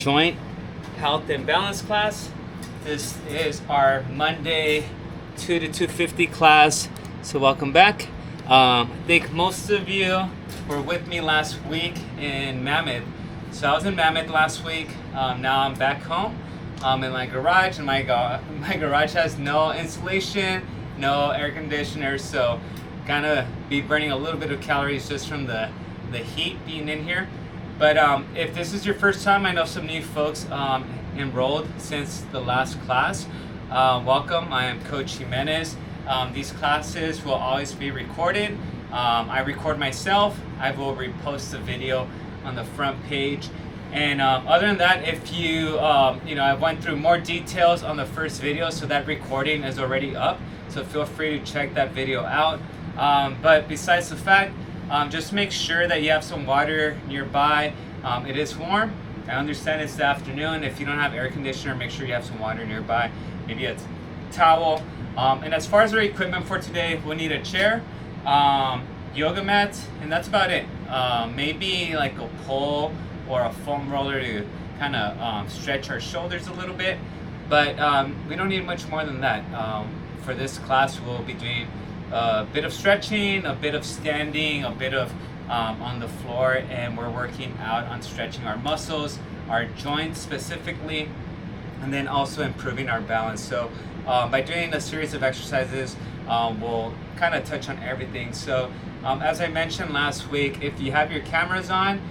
Joint health and balance class. This is our Monday 2 to 250 class. So welcome back. I think most of you were with me last week in Mammoth. So I was in Mammoth last week. Now I'm back home in my garage, and my garage has no insulation, no air conditioner, so gonna be burning a little bit of calories just from the heat being in here. But if this is your first time, I know some new folks enrolled since the last class. Welcome, I am Coach Jimenez. These classes will always be recorded. I record myself. I will repost the video on the front page. And other than that, if you, I went through more details on the first video, so that recording is already up. So feel free to check that video out. But besides the fact, just make sure that you have some water nearby. It is warm. I understand it's the afternoon. If you don't have air conditioner, make sure you have some water nearby. Maybe a towel. And as far as our equipment for today, we'll need a chair, yoga mat, and that's about it. Maybe like a pole or a foam roller to kind of stretch our shoulders a little bit. But we don't need much more than that. For this class, we'll be doing a bit of stretching, a bit of standing, a bit of on the floor, and we're working out on stretching our muscles, our joints specifically, and then also improving our balance. So by doing a series of exercises, we'll kind of touch on everything. So as I mentioned last week, if you have your cameras on,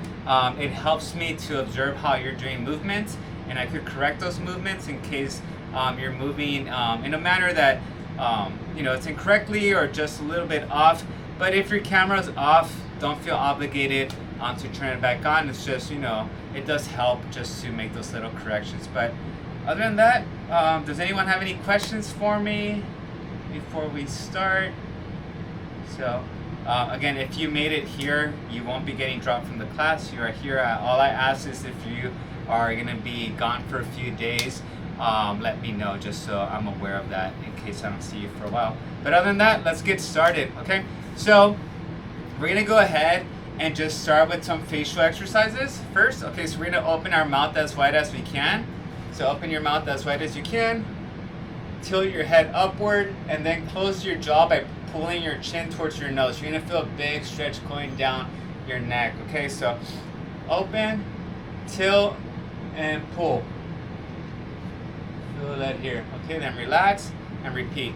it helps me to observe how you're doing movements, and I could correct those movements in case you're moving in a manner that it's incorrectly or just a little bit off. But if your camera's off, don't feel obligated to turn it back on. It's just, it does help just to make those little corrections. But other than that, does anyone have any questions for me before we start? So again, if you made it here, you won't be getting dropped from the class. You are here. All I ask is if you are going to be gone for a few days, let me know just so I'm aware of that in case I don't see you for a while. But other than that, let's get started, okay? So we're gonna go ahead and just start with some facial exercises first. Okay, so we're gonna open our mouth as wide as we can. So open your mouth as wide as you can, tilt your head upward, and then close your jaw by pulling your chin towards your nose. You're gonna feel a big stretch going down your neck, okay? So open, tilt, and pull. Feel that here. Okay, then relax and repeat.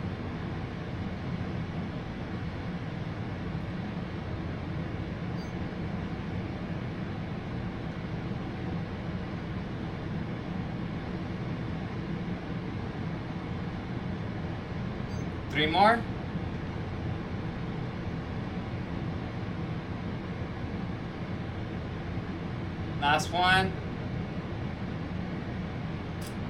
Three more. Last one.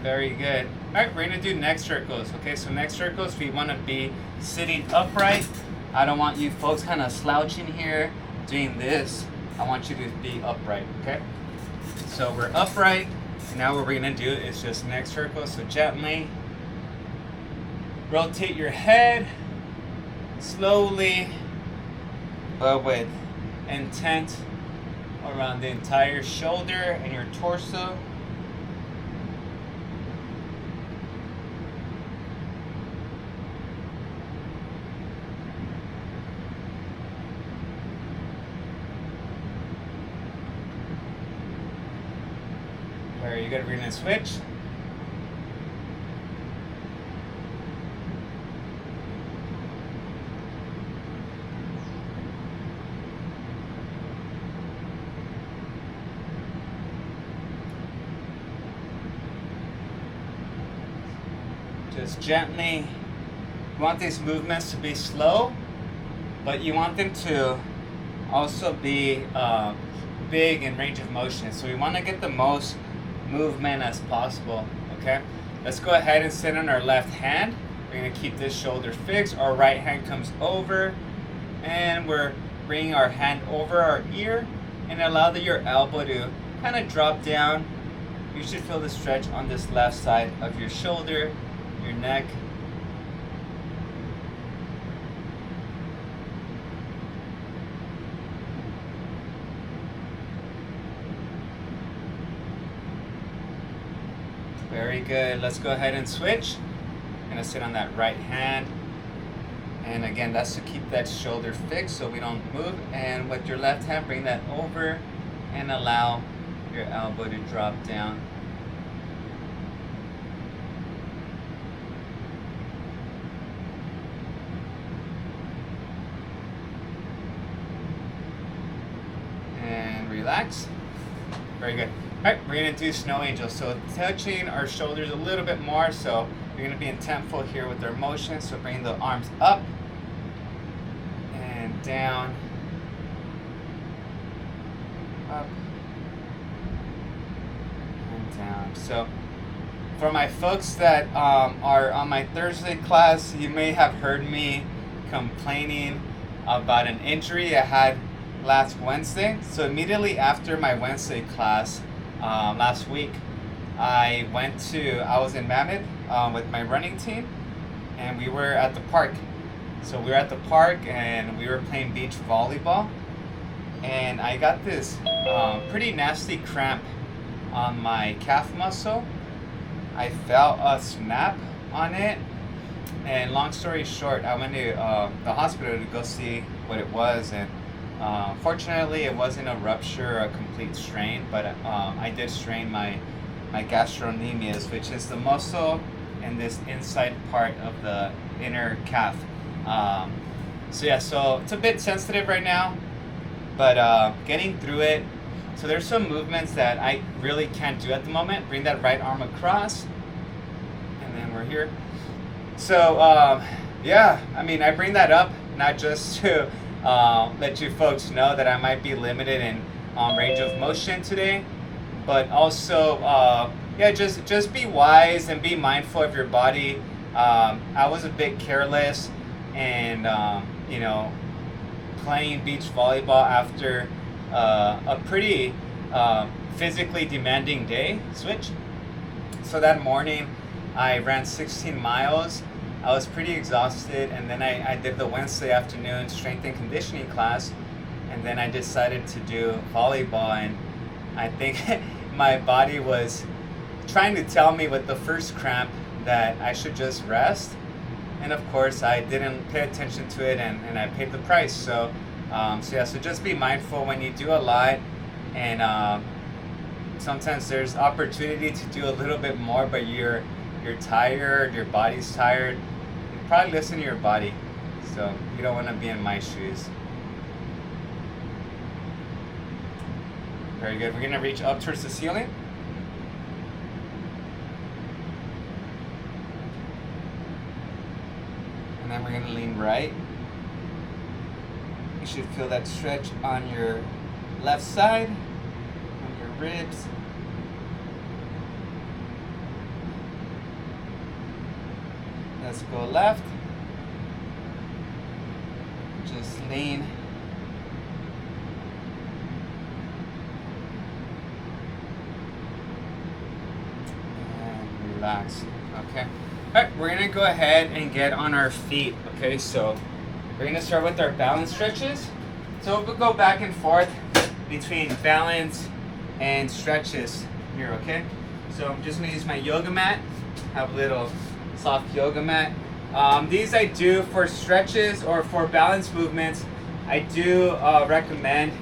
Very good. All right, we're gonna do neck circles. Okay, so neck circles, we wanna be sitting upright. I don't want you folks kind of slouching here, doing this. I want you to be upright, okay? So we're upright, and now what we're gonna do is just neck circles. So gently rotate your head, slowly, but with intent around the entire shoulder and your torso. Very good. We're gonna switch. Just gently. You want these movements to be slow, but you want them to also be big in range of motion. So we want to get the most movement as possible, okay? Let's go ahead and sit on our left hand. We're gonna keep this shoulder fixed. Our right hand comes over, and we're bringing our hand over our ear, and allow your elbow to kind of drop down. You should feel the stretch on this left side of your shoulder, your neck. Very good. Let's go ahead and switch. I'm gonna sit on that right hand. And again, that's to keep that shoulder fixed so we don't move. And with your left hand, bring that over and allow your elbow to drop down. And relax. Very good. All right, we're gonna do snow angel. So touching our shoulders a little bit more. So we're gonna be intentful here with our motion. So bring the arms up and down, up and down. So for my folks that are on my Thursday class, you may have heard me complaining about an injury I had last Wednesday. So immediately after my Wednesday class last week, I was in Mammoth with my running team, and we were at the park. So we were at the park and we were playing beach volleyball, and I got this pretty nasty cramp on my calf muscle. I felt a snap on it, and long story short, I went to the hospital to go see what it was, and fortunately it wasn't a rupture or a complete strain, but I did strain my gastrocnemius, which is the muscle in this inside part of the inner calf. So it's a bit sensitive right now, but getting through it. So there's some movements that I really can't do at the moment. Bring that right arm across, and then we're here. So I bring that up not just to let you folks know that I might be limited in range of motion today, but also just be wise and be mindful of your body. I was a bit careless and playing beach volleyball after a pretty physically demanding day. Switch. So that morning I ran 16 miles. I was pretty exhausted, and then I did the Wednesday afternoon strength and conditioning class, and then I decided to do volleyball, and I think my body was trying to tell me with the first cramp that I should just rest, and of course I didn't pay attention to it, and I paid the price. So just be mindful when you do a lot, and sometimes there's opportunity to do a little bit more, but you're tired, your body's tired. You probably listen to your body, so you don't want to be in my shoes. Very good. We're gonna reach up towards the ceiling. And then we're gonna lean right. You should feel that stretch on your left side, on your ribs. Let's go left. Just lean. And relax. Okay. All right, we're gonna go ahead and get on our feet. Okay, so we're gonna start with our balance stretches. So we'll go back and forth between balance and stretches here, okay? So I'm just gonna use my yoga mat. Have a little soft yoga mat. These I do for stretches or for balance movements. I do recommend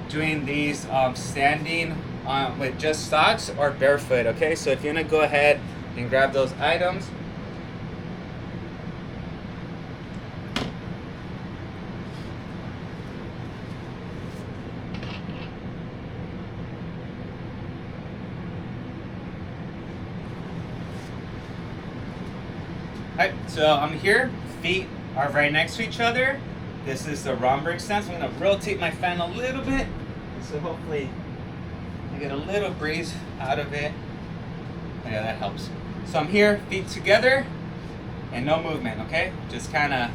doing these standing with just socks or barefoot, okay? So if you're gonna go ahead and grab those items. Alright, so I'm here, feet are right next to each other. This is the Romberg stance. I'm going to rotate my fan a little bit, so hopefully I get a little breeze out of it. Yeah, that helps. So I'm here, feet together, and no movement, okay? Just kind of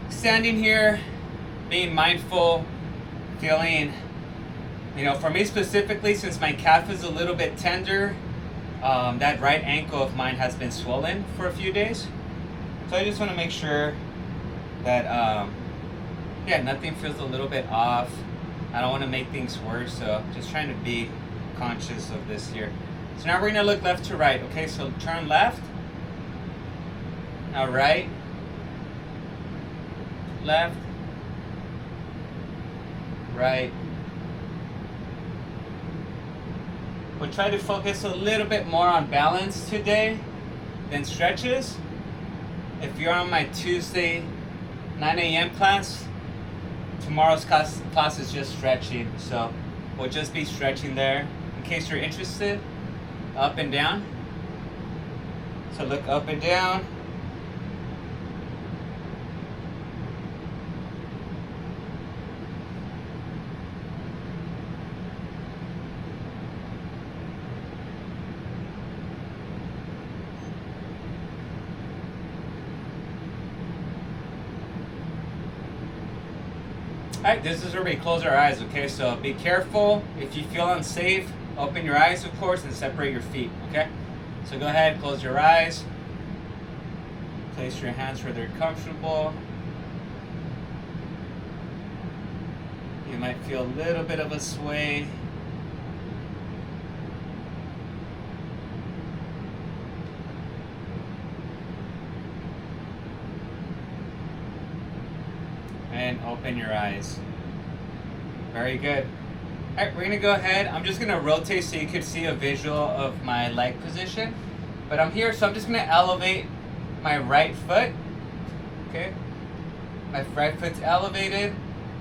standing here, being mindful, feeling, for me specifically, since my calf is a little bit tender, that right ankle of mine has been swollen for a few days. So I just want to make sure that, nothing feels a little bit off. I don't want to make things worse, so just trying to be conscious of this here. So now we're gonna look left to right, okay? So turn left, now right, left, right. We'll try to focus a little bit more on balance today than stretches. If you're on my Tuesday 9 a.m. class, tomorrow's class is just stretching, so we'll just be stretching there in case you're interested. Up and down. So look up and down. Alright, this is where we close our eyes, okay? So be careful. If you feel unsafe, open your eyes, of course, and separate your feet, okay? So go ahead, close your eyes. Place your hands where they're comfortable. You might feel a little bit of a sway. And open your eyes. Very good. All right, we're gonna go ahead. I'm just gonna rotate so you can see a visual of my leg position. But I'm here, so I'm just gonna elevate my right foot. Okay, my right foot's elevated.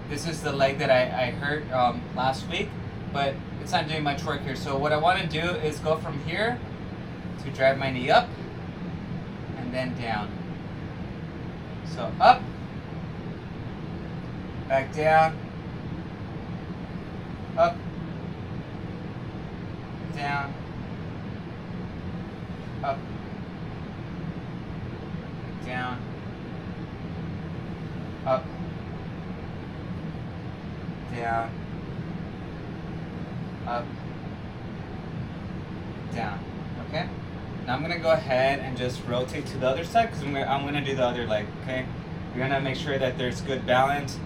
This is the leg that I hurt last week, but it's not doing much work here. So what I want to do is go from here to drive my knee up and then down. So up. Back down, up, down, up, down, up, down, up, down. Okay? Now I'm going to go ahead and just rotate to the other side because I'm going to do the other leg. Okay? We're going to make sure that there's good balance.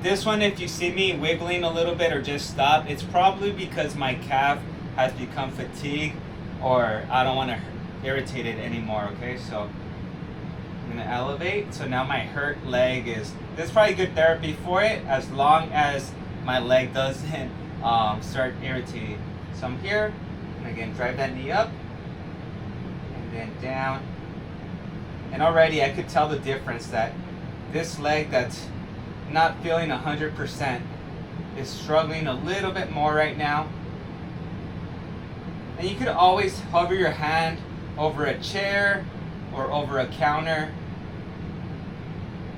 This one, if you see me wiggling a little bit or just stop, it's probably because my calf has become fatigued or I don't want to irritate it anymore, okay? So I'm gonna elevate. So now my hurt leg this is probably good therapy for it as long as my leg doesn't start irritating. So I'm here, and again, drive that knee up and then down. And already I could tell the difference that this leg that's not feeling 100% is struggling a little bit more right now. And you could always hover your hand over a chair or over a counter.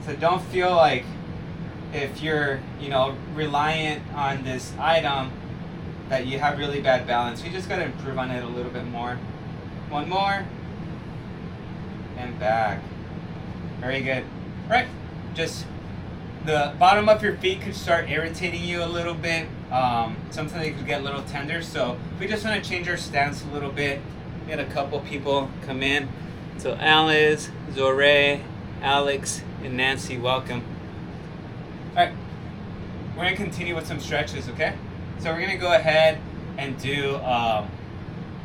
So don't feel like if you're, reliant on this item that you have really bad balance. You just gotta improve on it a little bit more. One more. And back. Very good. All right, just the bottom of your feet could start irritating you a little bit. Sometimes they could get a little tender. So we just want to change our stance a little bit. We had a couple people come in. So Alice, Zore, Alex, and Nancy, welcome. All right, we're gonna continue with some stretches, okay? So we're gonna go ahead and do,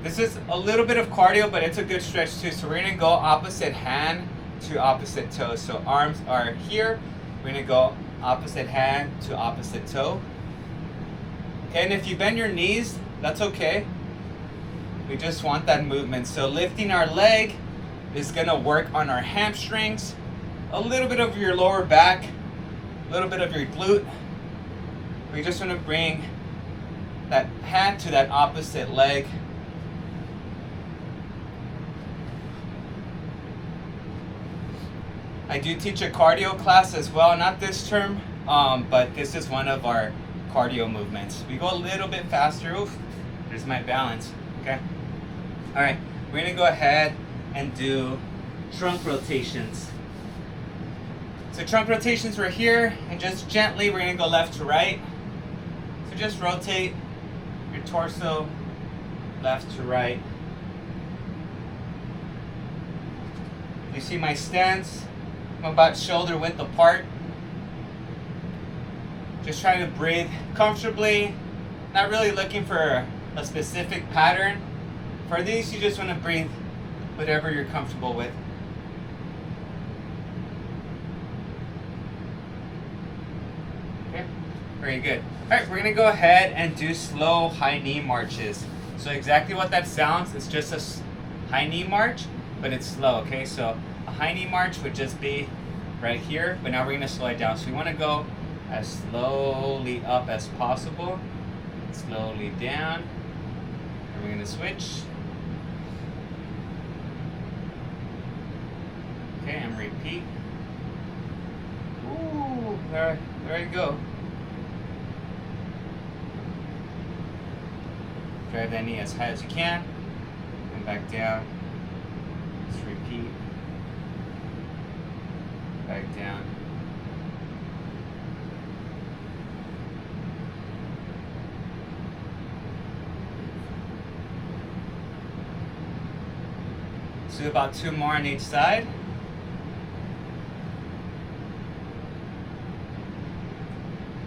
this is a little bit of cardio, but it's a good stretch too. So we're gonna go opposite hand to opposite toe. So arms are here. We're gonna go opposite hand to opposite toe. And if you bend your knees, that's okay. We just want that movement. So lifting our leg is gonna work on our hamstrings, a little bit of your lower back, a little bit of your glute. We just wanna bring that hand to that opposite leg. I do teach a cardio class as well, not this term, but this is one of our cardio movements. We go a little bit faster. Oof, there's my balance, okay? All right, we're gonna go ahead and do trunk rotations. So trunk rotations were here, and just gently we're gonna go left to right. So just rotate your torso left to right. You see my stance? I'm about shoulder width apart. Just trying to breathe comfortably. Not really looking for a specific pattern. For these, you just want to breathe whatever you're comfortable with. Okay, very good. All right, we're gonna go ahead and do slow high knee marches. So exactly what that sounds, it's just a high knee march, but it's slow, okay? So a high knee march would just be right here, but now we're gonna slow it down. So we wanna go as slowly up as possible, slowly down, and we're gonna switch. Okay, and repeat. Ooh, there you go. Drive that knee as high as you can, and back down. Just repeat. Back down. So do about 2 more on each side.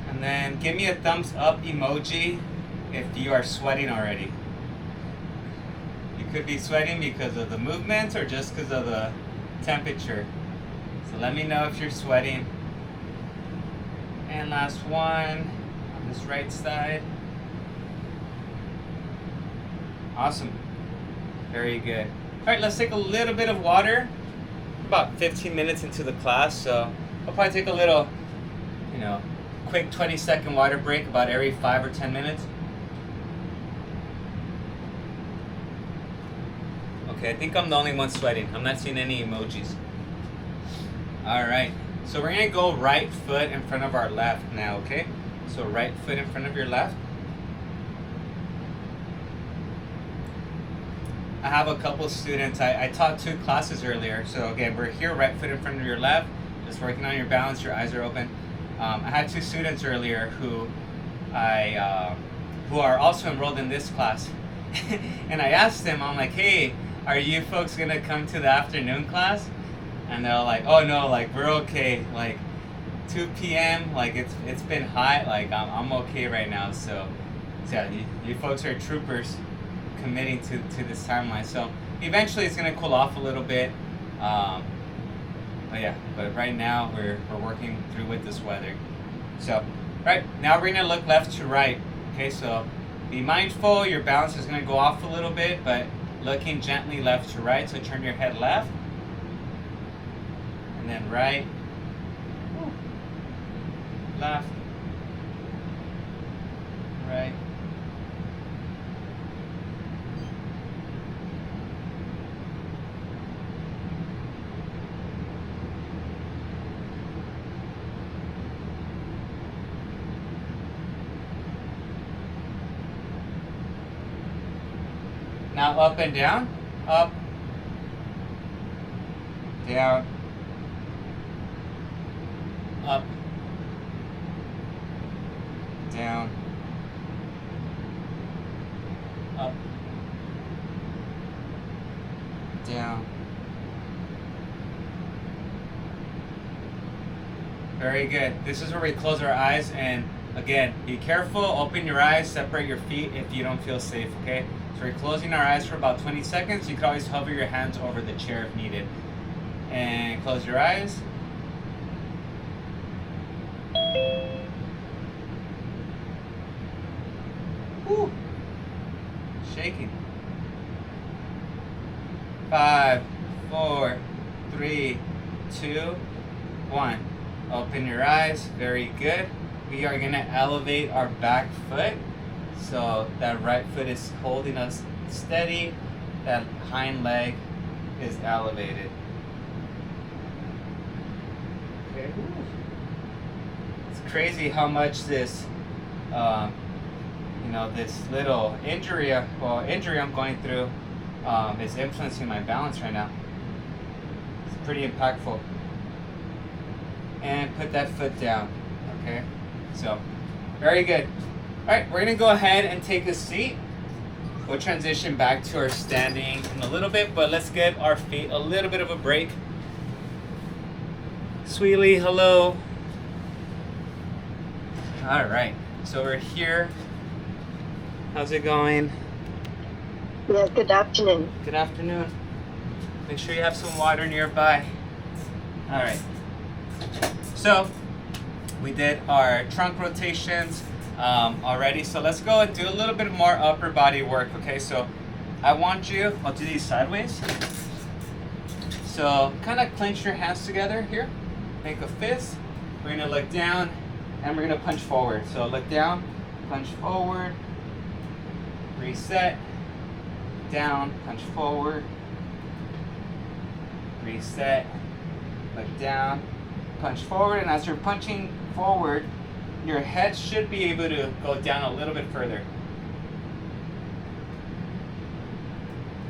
And then give me a thumbs up emoji if you are sweating already. You could be sweating because of the movements or just because of the temperature. So let me know if you're sweating. And last one on this right side. Awesome. Very good. All right, let's take a little bit of water. About 15 minutes into the class, so I'll probably take a little, quick 20-second water break about every 5 or 10 minutes. Okay, I think I'm the only one sweating. I'm not seeing any emojis. All right, so we're gonna go right foot in front of our left now, okay? So right foot in front of your left. I have a couple students, I taught 2 classes earlier, so again, we're here, right foot in front of your left, just working on your balance, your eyes are open. I had 2 students earlier who are also enrolled in this class. And I asked them, I'm like, hey, are you folks gonna come to the afternoon class? And they're like, oh no, like we're okay, like 2 p.m., like it's been hot, like I'm okay right now. So yeah, you folks are troopers committing to this timeline. So eventually it's gonna cool off a little bit. But right now we're working through with this weather. So right now we're gonna look left to right. Okay, so be mindful, your balance is gonna go off a little bit, but looking gently left to right. So turn your head left and then right, left, right. Now up and down, up, down, up, down, up, down. Very good. This is where we close our eyes, and again, be careful, open your eyes, separate your feet if you don't feel safe, okay? So we're closing our eyes for about 20 seconds. You can always hover your hands over the chair if needed. And close your eyes. Woo. Shaking. 5, 4, 3, 2, 1. Open your eyes. Very good. We are going to elevate our back foot. So that right foot is holding us steady. That hind leg is elevated. Okay. It's crazy how much this, this little injury I'm going through is influencing my balance right now. It's pretty impactful. And put that foot down. Okay. So, very good. All right, we're gonna go ahead and take a seat. We'll transition back to our standing in a little bit, but let's give our feet a little bit of a break. Sweetie, hello. All right, so we're here. How's it going? Yeah, good afternoon. Good afternoon. Make sure you have some water nearby. All right. So we did our trunk rotations already. So let's go and do a little bit more upper body work. Okay. So I want you. I'll do these sideways. So kind of clench your hands together here. Make a fist. We're gonna look down, and we're gonna punch forward. So look down, punch forward, reset, down, punch forward, reset, look down, punch forward, and as you're punching forward, your head should be able to go down a little bit further.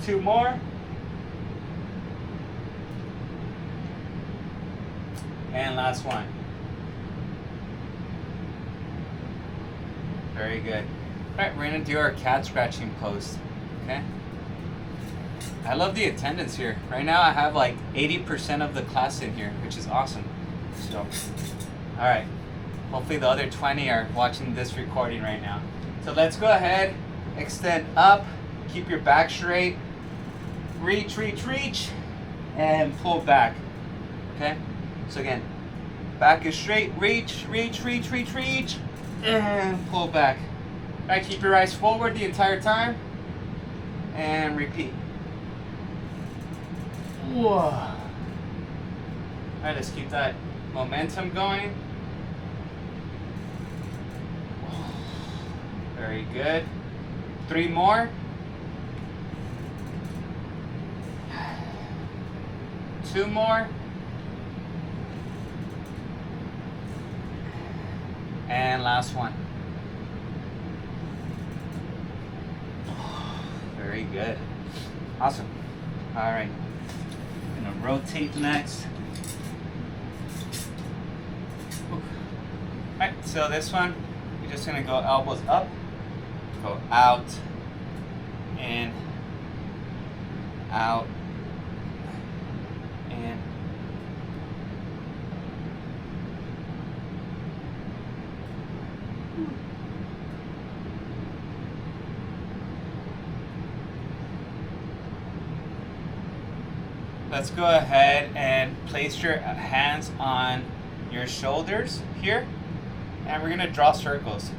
2 more. And last one. Very good. All right, we're gonna do our cat scratching pose, okay? I love the attendance here. Right now I have like 80% of the class in here, which is awesome. So, all right. Hopefully the other 20 are watching this recording right now. So let's go ahead, extend up, keep your back straight, reach, reach, reach, and pull back, okay? So again, back is straight, reach, reach, reach, reach, reach, and pull back. All right, keep your eyes forward the entire time, and repeat. Whoa. All right, let's keep that momentum going. Very good. 3 more. 2 more. And last one. Very good. Awesome. All right. I'm gonna rotate next. All right, so this one, you're just gonna go elbows up, go out, in, out, in. Let's go ahead and place your hands on your shoulders here, and we're gonna draw circles.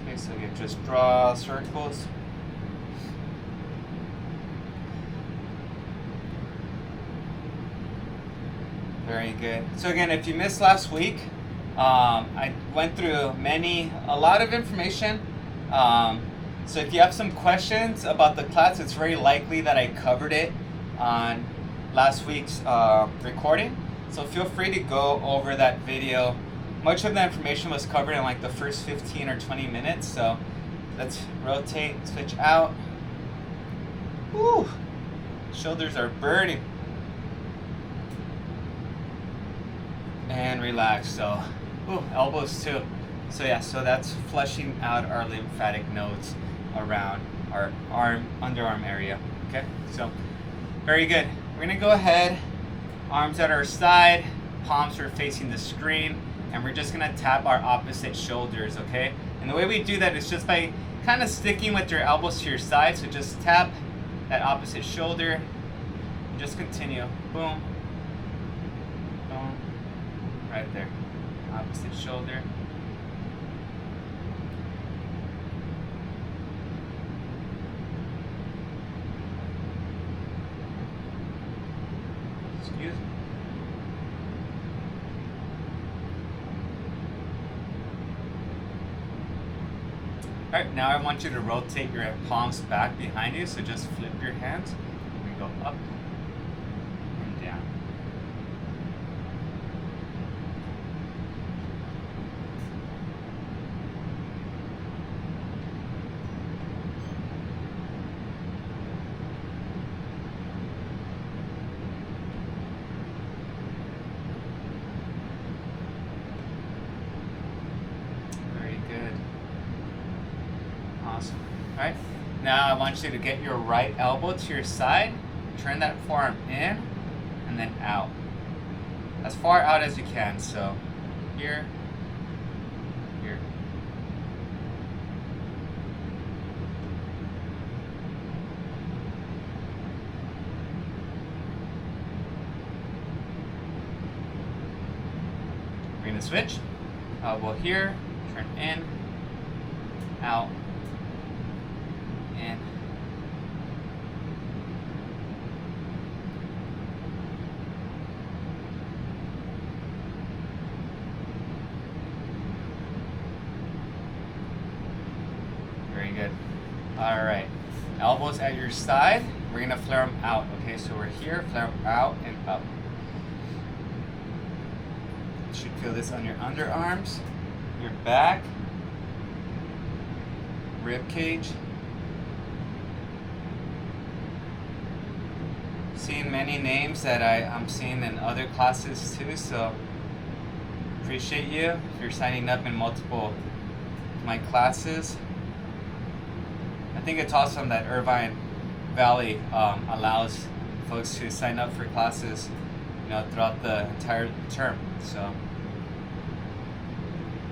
Okay, so you just draw circles. Very good. So again, if you missed last week, I went through a lot of information. So if you have some questions about the class, it's very likely that I covered it on last week's recording. So feel free to go over that video. Much of the information was covered in like the first 15 or 20 minutes. So let's rotate, switch out. Woo! Shoulders are burning. And relax. So, elbows too. So yeah, so that's flushing out our lymphatic nodes around our underarm area. Okay, so very good. We're gonna go ahead, arms at our side, palms are facing the screen, and we're just gonna tap our opposite shoulders, okay? And the way we do that is just by kind of sticking with your elbows to your side. So just tap that opposite shoulder, and just continue. Boom, boom, right there. Opposite shoulder. Excuse me. Alright, now I want you to rotate your palms back behind you, so just flip your hands. We go up and down. Very good. Awesome. Alright, now I want you to get your right elbow to your side, turn that forearm in, and then out. As far out as you can. So here, switch. Elbow here, turn in, out, in. Very good. All right. Elbows at your side. We're gonna flare them out. Okay, so we're here, flare them out and up. You should feel this on your underarms, your back, rib cage. Seeing many names that I'm seeing in other classes too, so appreciate you if you're signing up in multiple of my classes. I think it's awesome that Irvine Valley allows folks to sign up for classes, throughout the entire term. So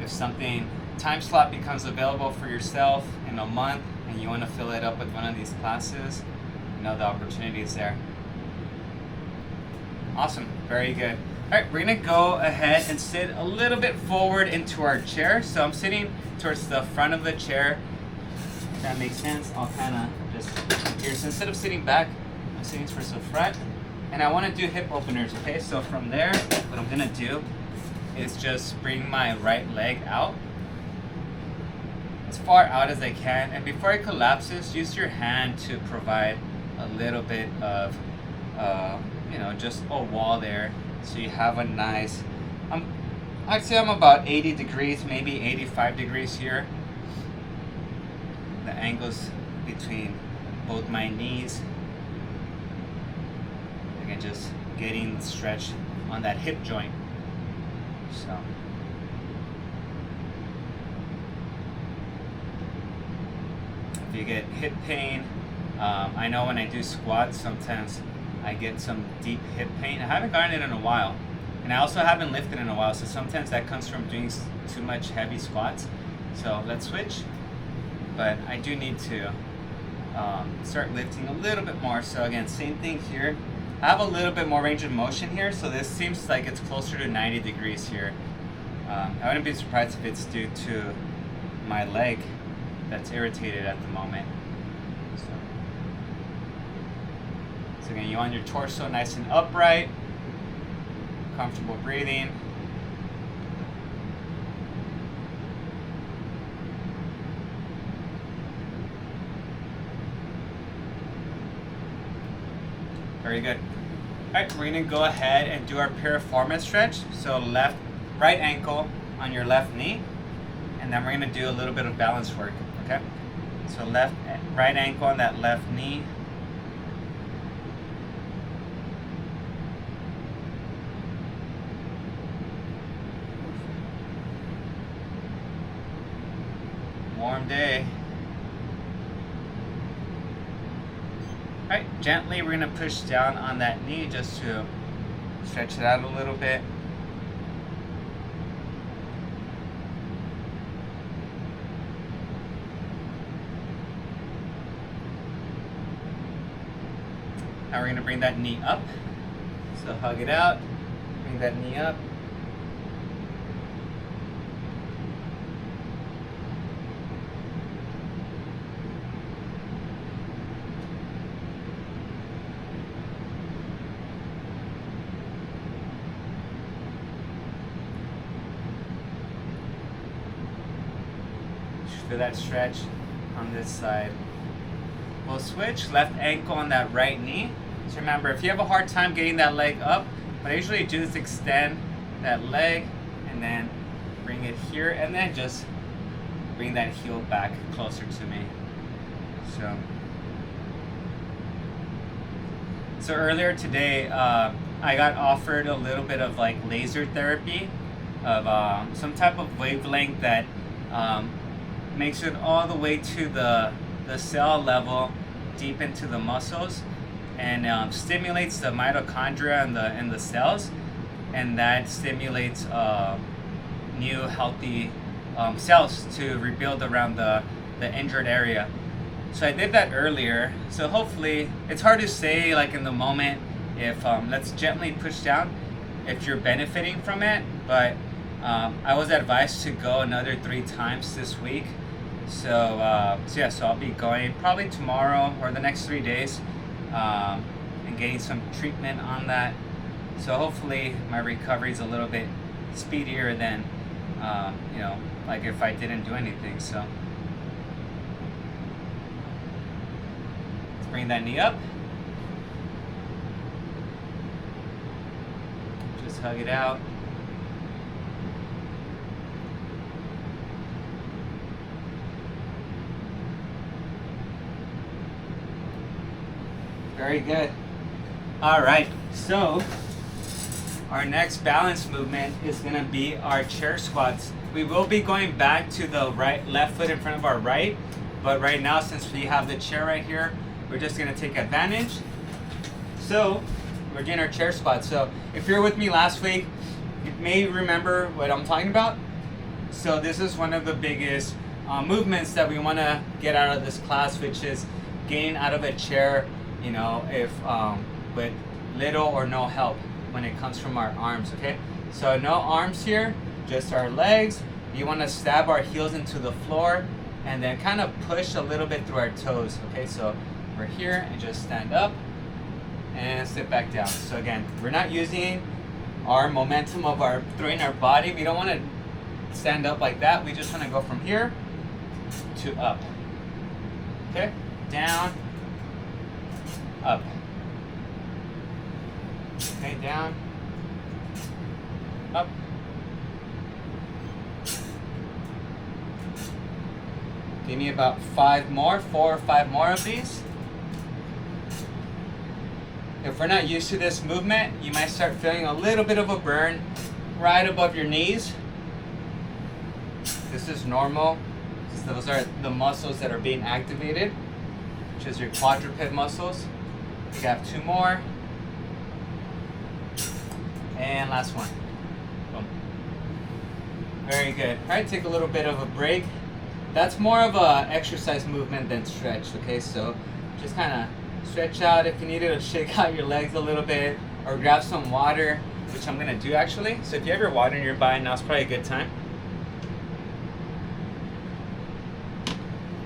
if something time slot becomes available for yourself in a month and you want to fill it up with one of these classes, the opportunity is there. Awesome, very good. All right, we're gonna go ahead and sit a little bit forward into our chair. So I'm sitting towards the front of the chair. If that makes sense, I'll kind of just here. So instead of sitting back, I'm sitting towards the front, and I want to do hip openers. Okay, so from there, what I'm gonna do is just bring my right leg out as far out as I can, and before it collapses, use your hand to provide a little bit of, just a wall there, so you have a nice. I'd say I'm about 80 degrees, maybe 85 degrees here. The angles between both my knees. Again, just getting the stretch on that hip joint. So. If you get hip pain, I know when I do squats, sometimes I get some deep hip pain. I haven't gotten it in a while. And I also haven't lifted in a while, so sometimes that comes from doing too much heavy squats. So let's switch. But I do need to start lifting a little bit more. So again, same thing here. I have a little bit more range of motion here, so this seems like it's closer to 90 degrees here. I wouldn't be surprised if it's due to my leg that's irritated at the moment. So again, you want your torso nice and upright, comfortable breathing. Very good. All right, we're gonna go ahead and do our piriformis stretch. So right ankle on your left knee, and then we're gonna do a little bit of balance work, okay? So right ankle on that left knee. Warm day. All right, gently we're gonna push down on that knee just to stretch it out a little bit. Now we're gonna bring that knee up. So hug it out, bring that knee up. Feel that stretch on this side. We'll switch left ankle on that right knee. So remember, if you have a hard time getting that leg up, what I usually do is extend that leg and then bring it here, and then just bring that heel back closer to me. So earlier today, I got offered a little bit of like laser therapy of some type of wavelength that makes it all the way to the cell level, deep into the muscles, and stimulates the mitochondria in the cells, and that stimulates new healthy cells to rebuild around the injured area. So I did that earlier. So hopefully, it's hard to say like in the moment if let's gently push down if you're benefiting from it, but I was advised to go another 3 times this week. So yeah, so I'll be going probably tomorrow or the next 3 days, and getting some treatment on that. So hopefully my recovery is a little bit speedier than, you know, like if I didn't do anything. So let's bring that knee up. Just hug it out. Very good. All right, so our next balance movement is gonna be our chair squats. We will be going back to the left foot in front of our right, but right now, since we have the chair right here, we're just gonna take advantage. So we're doing our chair squats. So if you're with me last week, you may remember what I'm talking about. So this is one of the biggest movements that we wanna get out of this class, which is getting out of a chair, you know, if with little or no help when it comes from our arms, okay? So no arms here, just our legs. You want to stab our heels into the floor and then kind of push a little bit through our toes, okay? So we're here and just stand up and sit back down. So again, we're not using our momentum of our throwing our body. We don't want to stand up like that. We just want to go from here to up, okay? Down, up. Okay, down, up. Give me about 4 or 5 more of these. If we're not used to this movement, you might start feeling a little bit of a burn right above your knees. This is normal. Those are the muscles that are being activated, which is your quadruped muscles. We have 2 more. And last one. Boom. Very good. All right, take a little bit of a break. That's more of a exercise movement than stretch, okay? So just kind of stretch out if you need to shake out your legs a little bit, or grab some water, which I'm gonna do actually. So if you have your water nearby, now's probably a good time.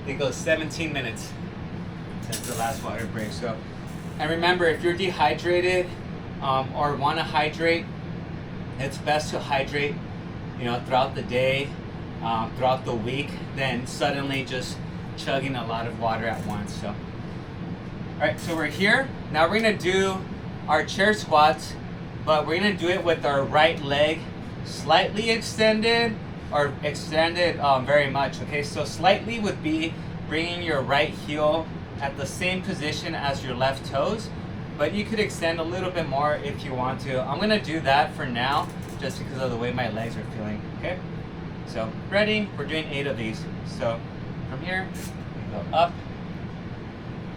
It goes 17 minutes since the last water break. So, and remember, if you're dehydrated or want to hydrate, it's best to hydrate, you know, throughout the day, throughout the week, than suddenly just chugging a lot of water at once. So, all right, so we're here. Now we're gonna do our chair squats, but we're gonna do it with our right leg slightly extended, or extended very much, okay? So slightly would be bringing your right heel at the same position as your left toes, but you could extend a little bit more if you want to. I'm gonna do that for now, just because of the way my legs are feeling, okay? So, ready? We're doing 8 of these. So, from here, we go up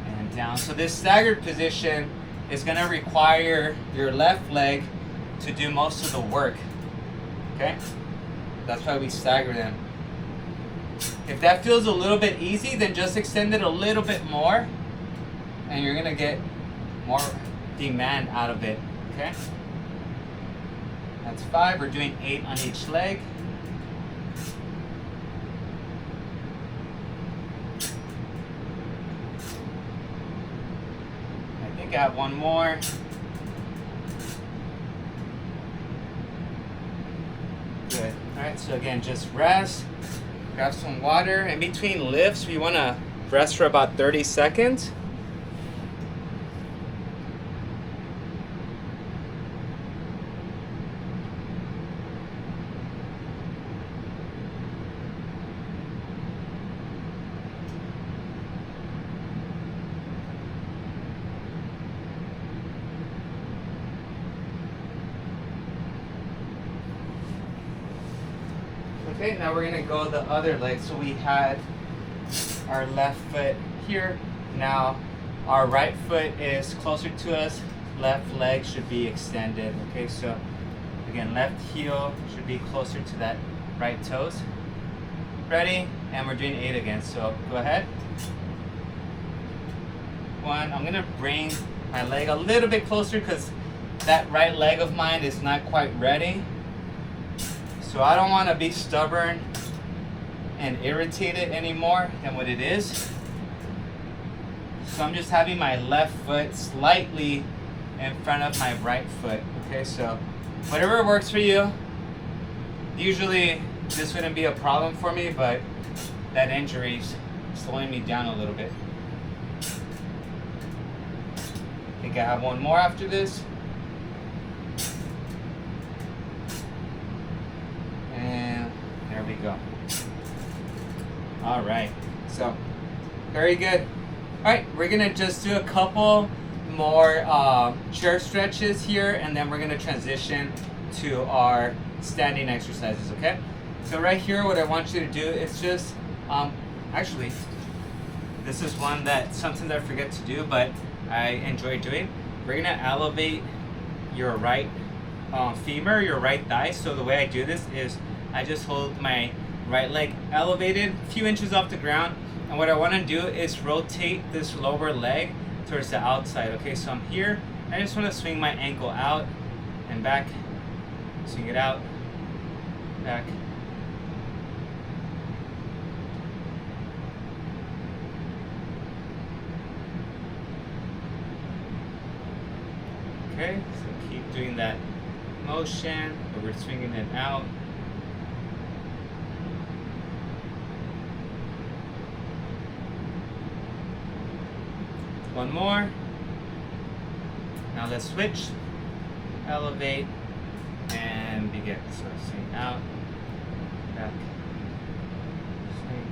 and down. So this staggered position is gonna require your left leg to do most of the work, okay? That's why we stagger them. If that feels a little bit easy, then just extend it a little bit more, and you're gonna get more demand out of it, okay? That's 5. We're doing 8 on each leg. I think I have 1 more. Good. All right, so again, just rest, grab some water. In between lifts, we want to rest for about 30 seconds. Okay, now we're gonna go the other leg. So we had our left foot here. Now our right foot is closer to us. Left leg should be extended. Okay, so again, left heel should be closer to that right toes. Ready? And we're doing 8 again. So go ahead. 1. I'm gonna bring my leg a little bit closer because that right leg of mine is not quite ready. So I don't want to be stubborn and irritated anymore than what it is. So I'm just having my left foot slightly in front of my right foot. Okay, so whatever works for you. Usually this wouldn't be a problem for me, but that injury's slowing me down a little bit. I think I have one more after this. And there we go. All right, so very good. All right, we're gonna just do a couple more chair stretches here, and then we're gonna transition to our standing exercises, okay? So right here, what I want you to do is just, actually, this is one that sometimes I forget to do, but I enjoy doing. We're gonna elevate your right femur, your right thigh. So the way I do this is I just hold my right leg elevated a few inches off the ground, and what I wanna do is rotate this lower leg towards the outside, okay? So I'm here, I just wanna swing my ankle out and back, swing it out, back. Okay, so keep doing that motion, but we're swinging it out. One more. Now let's switch. Elevate and begin. So swing out, back, swing.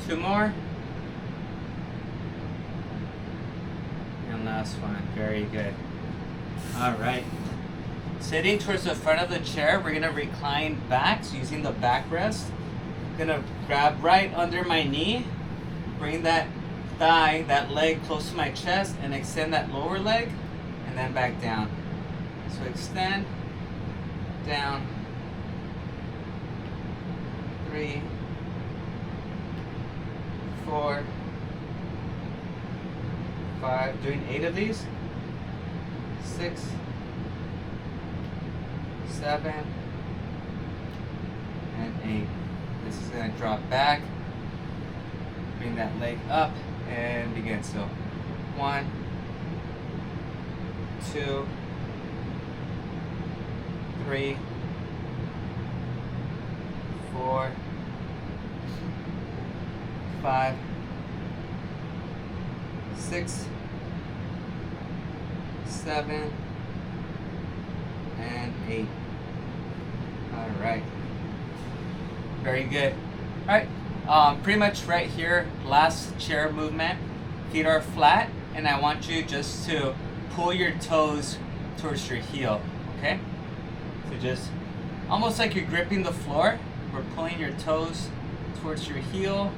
Two more. And last one. Very good. All right. Sitting towards the front of the chair, we're gonna recline back, so using the backrest. Gonna grab right under my knee, bring that thigh, that leg close to my chest, and extend that lower leg, and then back down. So extend, down, 3, 4, 5, doing 8 of these, 6, 7, and 8. This is going to drop back, bring that leg up, and begin. So 1, 2, 3, 4, 5, 6, 7, and 8. All right. Very good. All right. Pretty much right here, last chair movement. Feet are flat, and I want you just to pull your toes towards your heel. Okay? So just almost like you're gripping the floor. We're pulling your toes towards your heel.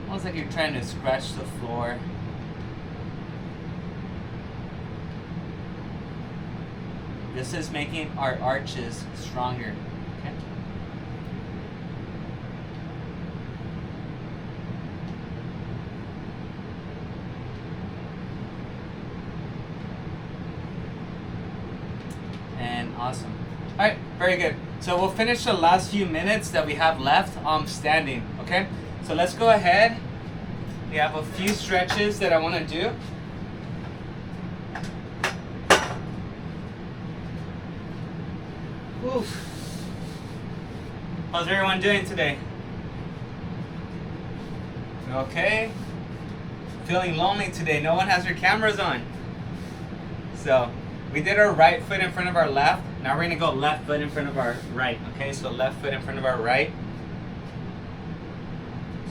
Almost like you're trying to scratch the floor. This is making our arches stronger. Okay? And awesome. All right, very good. So we'll finish the last few minutes that we have left standing, okay? So let's go ahead. We have a few stretches that I want to do. Oof. How's everyone doing today? Okay. Feeling lonely today. No one has their cameras on. So we did our right foot in front of our left. Now we're going to go left foot in front of our right. Okay, so left foot in front of our right.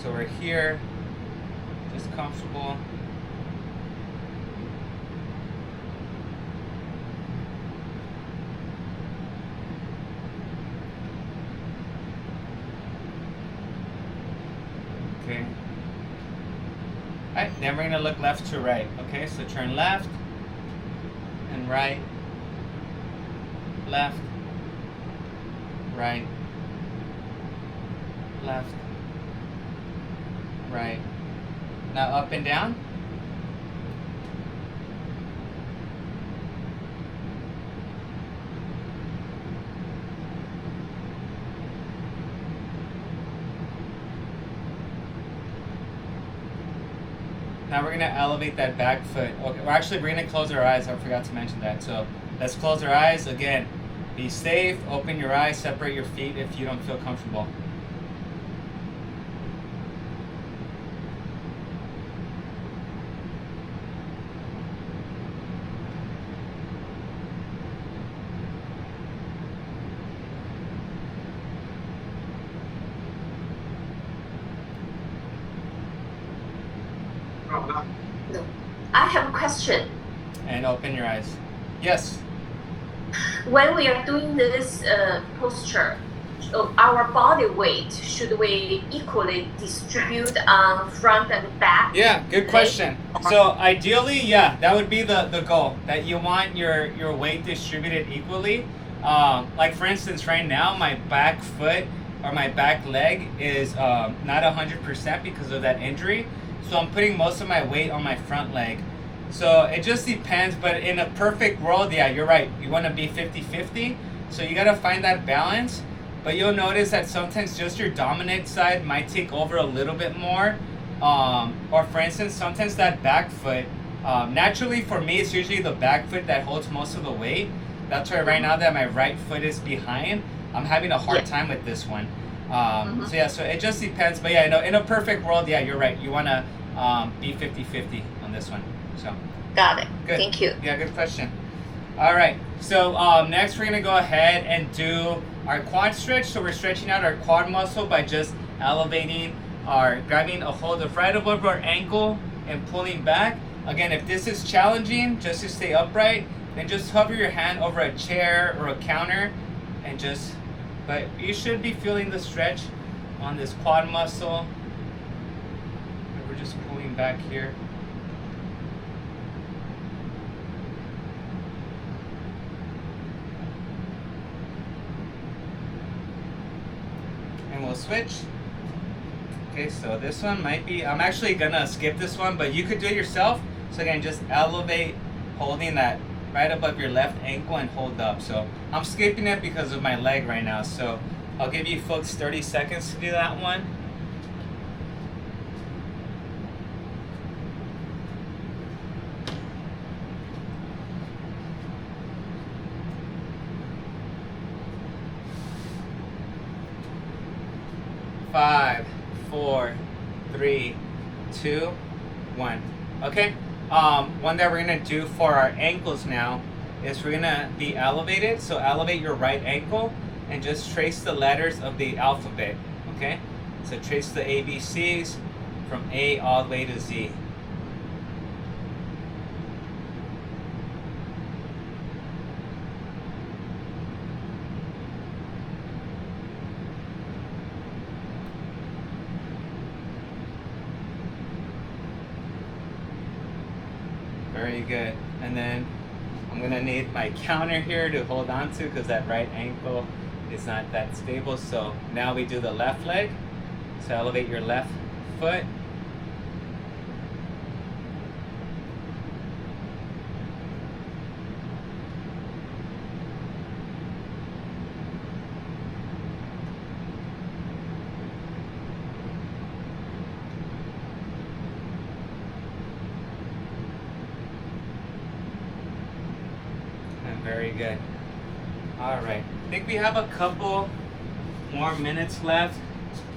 So we're here, just comfortable. Okay. Alright, then we're going to look left to right. Okay, so turn left and right left, right, left, right. Now up and down. Now we're gonna elevate that back foot. Okay, we're gonna close our eyes. I forgot to mention that. So let's close our eyes. Again, be safe, open your eyes, separate your feet if you don't feel comfortable. No. I have a question. And open your eyes. Yes. When we are doing this posture, our body weight, should we equally distribute on front and back? Yeah, good question. So ideally, yeah, that would be the goal, that you want your weight distributed equally. Like for instance, right now, my back foot or my back leg is not 100% because of that injury. So I'm putting most of my weight on my front leg. So it just depends, but in a perfect world, yeah, you're right. You want to be 50-50. So you got to find that balance. But you'll notice that sometimes just your dominant side might take over a little bit more. Or for instance, sometimes that back foot, naturally for me, it's usually the back foot that holds most of the weight. That's why right now that my right foot is behind, I'm having a hard time with this one. So yeah, so it just depends. But yeah, in a perfect world, yeah, you're right. You want to be 50-50 on this one. So Got it. good. Thank you. Yeah, good question. All right, so next we're gonna go ahead and do our quad stretch. So we're stretching out our quad muscle by just elevating grabbing a hold of right above our ankle and pulling back. Again, if this is challenging, just to stay upright, then just hover your hand over a chair or a counter and but you should be feeling the stretch on this quad muscle. We're just pulling back here. And we'll switch. Okay, so this one might be, I'm actually gonna skip this one, but you could do it yourself. So again, just elevate, holding that right above your left ankle and hold up. So I'm skipping it because of my leg right now. So I'll give you folks 30 seconds to do that one. Five, 4, 3, 2, 1. Okay. One that we're gonna do for our ankles now is we're gonna be elevated. So elevate your right ankle and just trace the letters of the alphabet. Okay. So trace the ABCs from A all the way to Z. Very good. And then I'm gonna need my counter here to hold on to because that right ankle is not that stable. So now we do the left leg. So elevate your left foot. Very good. All right. I think we have a couple more minutes left.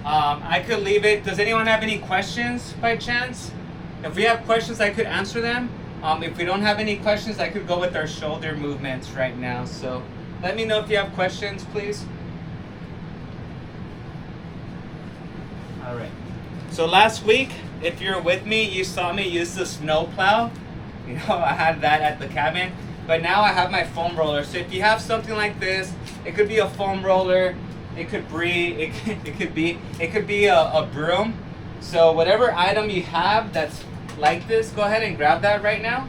I could leave it. Does anyone have any questions by chance? If we have questions, I could answer them. If we don't have any questions, I could go with our shoulder movements right now. So let me know if you have questions, please. All right. So last week, if you're with me, you saw me use the snow plow. You know, I had that at the cabin. But now I have my foam roller. So if you have something like this, it could be a foam roller, it could be a broom. So whatever item you have that's like this, go ahead and grab that right now.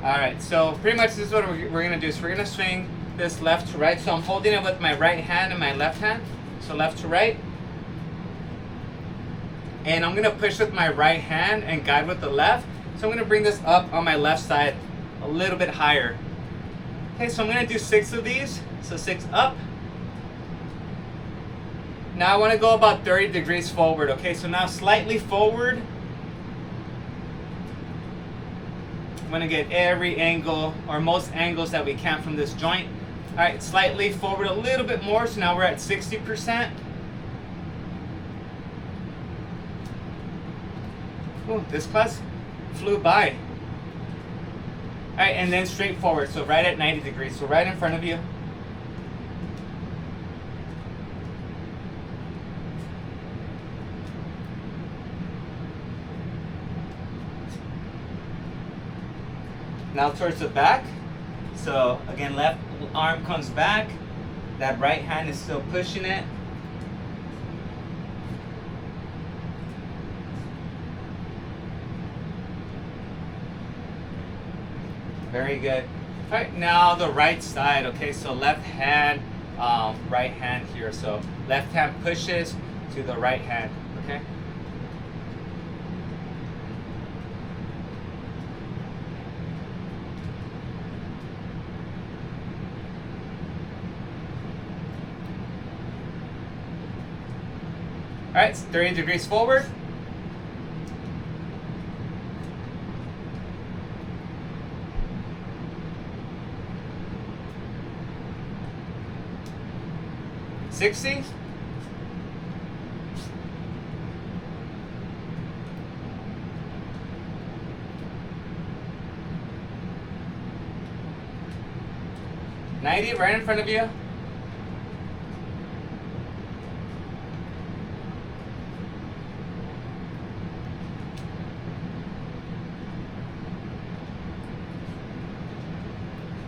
All right, so pretty much this is what we're gonna do. So we're gonna swing this left to right. So I'm holding it with my right hand and my left hand. So left to right. And I'm gonna push with my right hand and guide with the left. So I'm gonna bring this up on my left side a little bit higher. Okay, so I'm gonna do 6 of these. So 6 up. Now I wanna go about 30 degrees forward. Okay, so now slightly forward. I'm gonna get every angle, or most angles that we can from this joint. All right, slightly forward a little bit more, so now we're at 60%. Oh, this class flew by. All right, and then straight forward, so right at 90 degrees, so right in front of you. Now towards the back. So again, left arm comes back. That right hand is still pushing it. Very good. All right, now the right side. Okay, so left hand, right hand here. So left hand pushes to the right hand. Okay. All right, 30 degrees forward. $60. $90 right in front of you.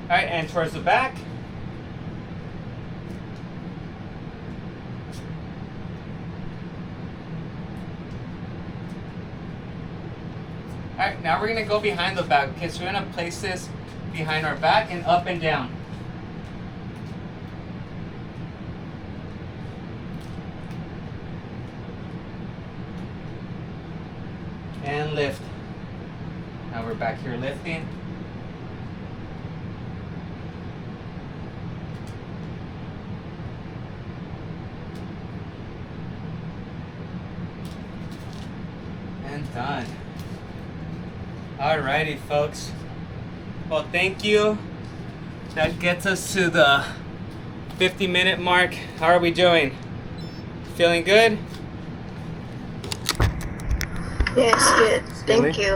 All right, and towards the back. All right, now we're gonna go behind the back. Okay, so we're gonna place this behind our back and up and down. And lift. Now we're back here lifting. And done. Alrighty, folks. Well, thank you. That gets us to the 50-minute mark. How are we doing? Feeling good? Yes, good. Thank you.